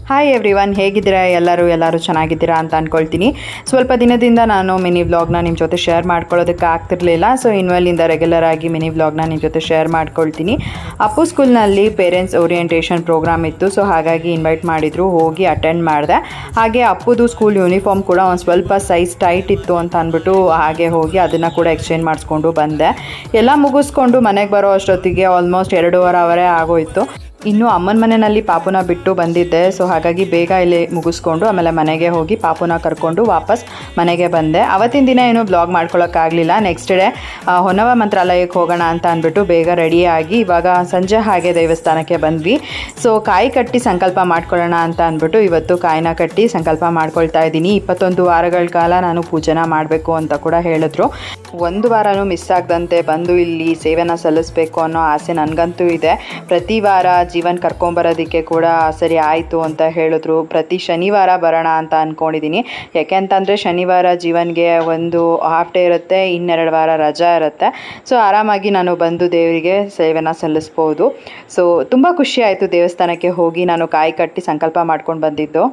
Hi everyone, ಹೇಗಿದ್ದೀರಾ? ಎಲ್ಲರೂ ಚೆನ್ನಾಗಿದ್ದೀರಾ ಅಂತ ಅಂದ್ಕೊಳ್ತೀನಿ. ಸ್ವಲ್ಪ ದಿನದಿಂದ ನಾನು ಮಿನಿ ವ್ಲಾಗ್ನ ನಿಮ್ಮ ಜೊತೆ ಶೇರ್ ಮಾಡ್ಕೊಳ್ಳೋದಕ್ಕೆ ಆಗ್ತಿರ್ಲಿಲ್ಲ. ಸೊ ಇನ್ಮೇಲಿಂದ ರೆಗ್ಯುಲರ್ ಆಗಿ ಮಿನಿ ವ್ಲಾಗ್ನ ನಿಮ್ಮ ಜೊತೆ ಶೇರ್ ಮಾಡ್ಕೊಳ್ತೀನಿ. ಅಪ್ಪು ಸ್ಕೂಲ್ನಲ್ಲಿ ಪೇರೆಂಟ್ಸ್ ಓರಿಯೆಂಟೇಷನ್ ಪ್ರೋಗ್ರಾಮ್ ಇತ್ತು. ಸೊ ಹಾಗಾಗಿ ಇನ್ವೈಟ್ ಮಾಡಿದರು, ಹೋಗಿ ಅಟೆಂಡ್ ಮಾಡಿದೆ. ಹಾಗೆ ಅಪ್ಪುದು ಸ್ಕೂಲ್ ಯೂನಿಫಾರ್ಮ್ ಕೂಡ ಒಂದು ಸ್ವಲ್ಪ ಸೈಜ್ ಟೈಟ್ ಇತ್ತು ಅಂತ ಅಂದ್ಬಿಟ್ಟು ಹಾಗೆ ಹೋಗಿ ಅದನ್ನು ಕೂಡ ಎಕ್ಸ್ಚೇಂಜ್ ಮಾಡಿಸ್ಕೊಂಡು ಬಂದೆ. ಎಲ್ಲ ಮುಗಿಸ್ಕೊಂಡು ಮನೆಗೆ ಬರೋ ಅಷ್ಟೊತ್ತಿಗೆ ಆಲ್ಮೋಸ್ಟ್ 2.5 ಅವರೇ ಆಗೋಯಿತು. ಇನ್ನು ಅಮ್ಮನ ಮನೆಯಲ್ಲಿ ಪಾಪುನ ಬಿಟ್ಟು ಬಂದಿದ್ದೆ. ಸೊ ಹಾಗಾಗಿ ಬೇಗ ಇಲ್ಲಿ ಮುಗಿಸ್ಕೊಂಡು ಆಮೇಲೆ ಮನೆಗೆ ಹೋಗಿ ಪಾಪುನ ಕರ್ಕೊಂಡು ವಾಪಸ್ ಮನೆಗೆ ಬಂದೆ. ಅವತ್ತಿನ ದಿನ ಏನು ಬ್ಲಾಗ್ ಮಾಡ್ಕೊಳ್ಳೋಕ್ಕಾಗಲಿಲ್ಲ. ನೆಕ್ಸ್ಟ್ ಡೇ ಹೊನ್ನವ ಮಂತ್ರಾಲಯಕ್ಕೆ ಹೋಗೋಣ ಅಂತ ಅಂದ್ಬಿಟ್ಟು ಬೇಗ ರೆಡಿಯಾಗಿ ಇವಾಗ ಸಂಜೆ ಹಾಗೆ ದೇವಸ್ಥಾನಕ್ಕೆ ಬಂದ್ವಿ. ಸೊ ಕಾಯಿ ಕಟ್ಟಿ ಸಂಕಲ್ಪ ಮಾಡ್ಕೊಳ್ಳೋಣ ಅಂತ ಅಂದ್ಬಿಟ್ಟು ಇವತ್ತು ಕಾಯಿನ ಕಟ್ಟಿ ಸಂಕಲ್ಪ ಮಾಡ್ಕೊಳ್ತಾ ಇದ್ದೀನಿ. 21 ವಾರಗಳ ಕಾಲ ನಾನು ಪೂಜೆನ ಮಾಡಬೇಕು ಅಂತ ಕೂಡ ಹೇಳಿದ್ರು. ಒಂದು ವಾರನೂ ಮಿಸ್ ಆಗದಂತೆ ಬಂದು ಇಲ್ಲಿ ಸೇವೆನ ಸಲ್ಲಿಸಬೇಕು ಅನ್ನೋ ಆಸೆ ನನಗಂತೂ ಇದೆ. ಪ್ರತಿ ವಾರ ಜೀವನ್ ಕರ್ಕೊಂಬರೋದಕ್ಕೆ ಕೂಡ ಸರಿ ಆಯಿತು ಅಂತ ಹೇಳಿದ್ರು. ಪ್ರತಿ ಶನಿವಾರ ಬರೋಣ ಅಂತ ಅಂದ್ಕೊಂಡಿದ್ದೀನಿ. ಯಾಕೆಂತಂದರೆ ಶನಿವಾರ ಜೀವನ್ಗೆ ಒಂದು ಹಾಫ್ ಡೇ ಇರುತ್ತೆ, 2 ವಾರ ರಜಾ ಇರುತ್ತೆ. ಸೊ ಆರಾಮಾಗಿ ನಾನು ಬಂದು ದೇವರಿಗೆ ಸೇವೆನ ಸಲ್ಲಿಸ್ಬೋದು. ಸೊ ತುಂಬ ಖುಷಿ ಆಯಿತು ದೇವಸ್ಥಾನಕ್ಕೆ ಹೋಗಿ ನಾನು ಕಾಯಿ ಕಟ್ಟಿ ಸಂಕಲ್ಪ ಮಾಡ್ಕೊಂಡು ಬಂದಿದ್ದು.